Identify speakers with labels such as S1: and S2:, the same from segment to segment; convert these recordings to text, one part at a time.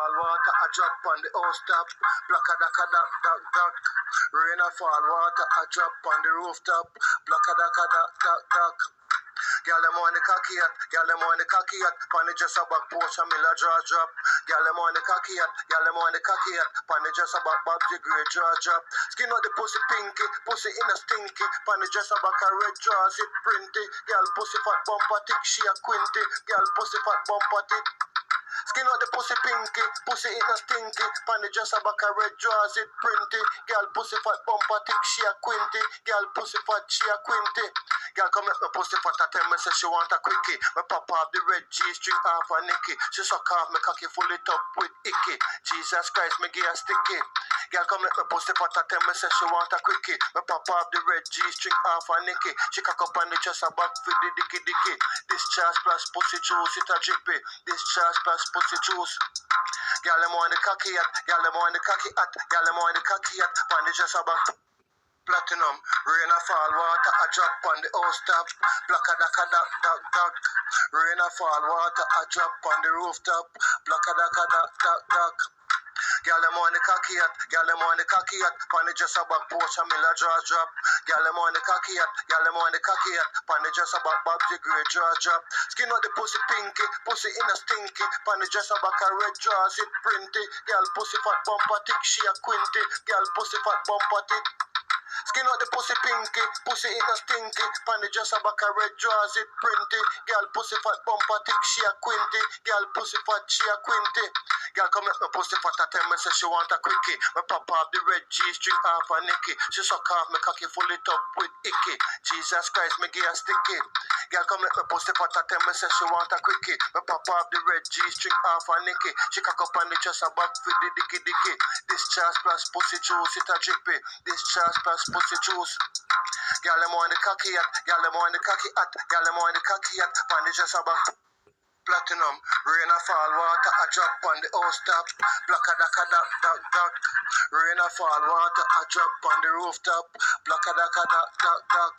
S1: fall, water a drop on the house top. Black a duck, duck. Rain a fall, water a drop on the rooftop. Black a duck. Gyal them on the cocky hat, gyal them on the cocky hat. Pan the just a back porch and mill a drop. Gyal them on the cocky hat, gyal them on the cocky hat. Pan the just a back Bob the grey drop. Skin out the pussy pinky, pussy in a stinky. Pan the just a back a red draws it printy. Gyal pussy fat bumper tick, she a quinty. Gyal pussy fat bumper tick. Skin out the pussy pinky, pussy in a stinky. Pan the just a back a red draws it printy. Gyal pussy fat bumper tick, she a quinty. Gyal pussy fat, she a quinty. Girl come let me pussy fat a tell me say she want a quickie. Me pop off the red G-string off a Nicky. She suck off me cocky full it up with icky. Jesus Christ me give a sticky. Girl come let me pussy fat a tell me say she want a quickie. Me pop off the red G-string off a Nicky. She cock up on the chest a back for the dicky. Discharge plus pussy juice it a drippy. Discharge plus pussy juice. Girl them on the cocky hat. Girl them on the cocky hat. Girl them on the cocky hat. On the chest a back. Platinum, rain a fall, water a drop on the house top. Black a duck. Rain a fall, water a drop on the rooftop. Black a duck. Gyal them on the cocky hat, gyal them on the cocky hat. Pan the just a back porch and mill a drop. Gyal them on the cocky hat, gyal them on the cocky hat. Pan the just a back Bob the grey drop. Skin out the pussy pinky, pussy in a stinky. Pan the just a back a red draws it printy. Gyal pussy fat bumper tick, she a quinty. Gyal pussy fat bumper tick. Skin out the pussy pinky, pussy in a stinky. Pan the just a back a red draws it printy. Girl pussy fat bumper tick, she a quinty. Girl pussy fat, she a quinty. Girl come let me pussy fat a tell me say she want a quickie. Me pop off the red G-string off a Nicky. She suck off me cocky full it up with icky. Jesus Christ me give a sticky. Girl come let me pussy fat a tell me say she want a quickie. Me pop off the red G-string off a Nicky. She cock up on the chest a back for the dicky. Discharge plus pussy juice it a drippy. Discharge plus pussy juice. Gyal them on the cocky hat, gyal them on the cocky hat, gyal them on the cocky hat. Pan the just a back. Platinum, rain a fall, water a drop on the house top. Black a duck. Rain a fall, water a drop on the rooftop. Black a duck.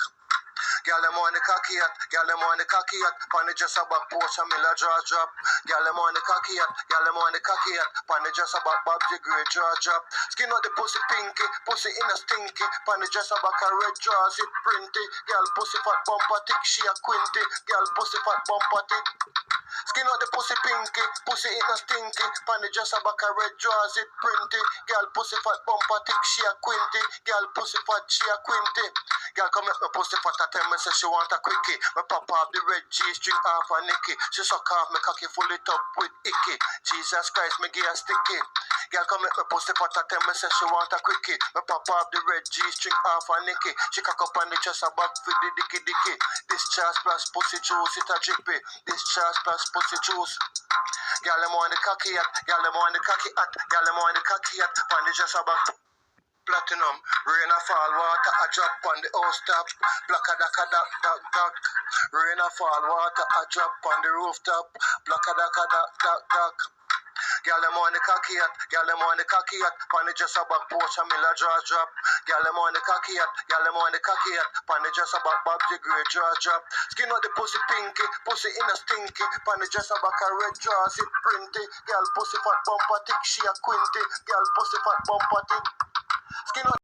S1: Gyal them on the cocky hat, gyal them on the cocky hat. Pan the just a back porch and mill a drop. Gyal them on the cocky hat, gyal them on the cocky hat. Pan the just a back Bob the grey drop. Skin out the pussy pinky, pussy in a stinky. Pan the just a back a red draws it printy. Gyal pussy fat bumper tick, she a quinty. Gyal pussy fat bumper tick. Skin out the pussy pinky, pussy in a stinky. Pan the just a back a red draws it printy. Gyal pussy fat bumper tick, she a quinty. Gyal pussy fat, she a quinty. Gyal come let me pussy fat a tell me say she want a quickie. Me pop off the red G-string off a Nicky. She suck off me cocky full it up with icky. Jesus Christ me give a sticky. Gyal come let me pussy fat a tell me say she want a quickie. Me pop off the red G-string off a Nicky. She cock up on the chest a back for the dicky. Discharge plus pussy juice it a drippy. Discharge plus pussy juice. Gyal them on the cocky hat, gyal them on the cocky hat, gyal them on the cocky hat. Pan the just a back. Platinum, rain a fall, water a drop on the house top. Black a duck. Rain a fall, water a drop on the rooftop. Black a duck. Gyal them on the cocky hat, gyal them on the cocky hat. Pan the just a back porch and mill a drop. Gyal them on the cocky hat, gyal them on the cocky hat. Pan the just a back Bob the grey drop. Skin out the pussy pinky, pussy in a stinky. Pan the just a back a red draws it printy. Gyal pussy fat bumper tick, she a quinty. Gyal pussy fat bumper tick. Skin out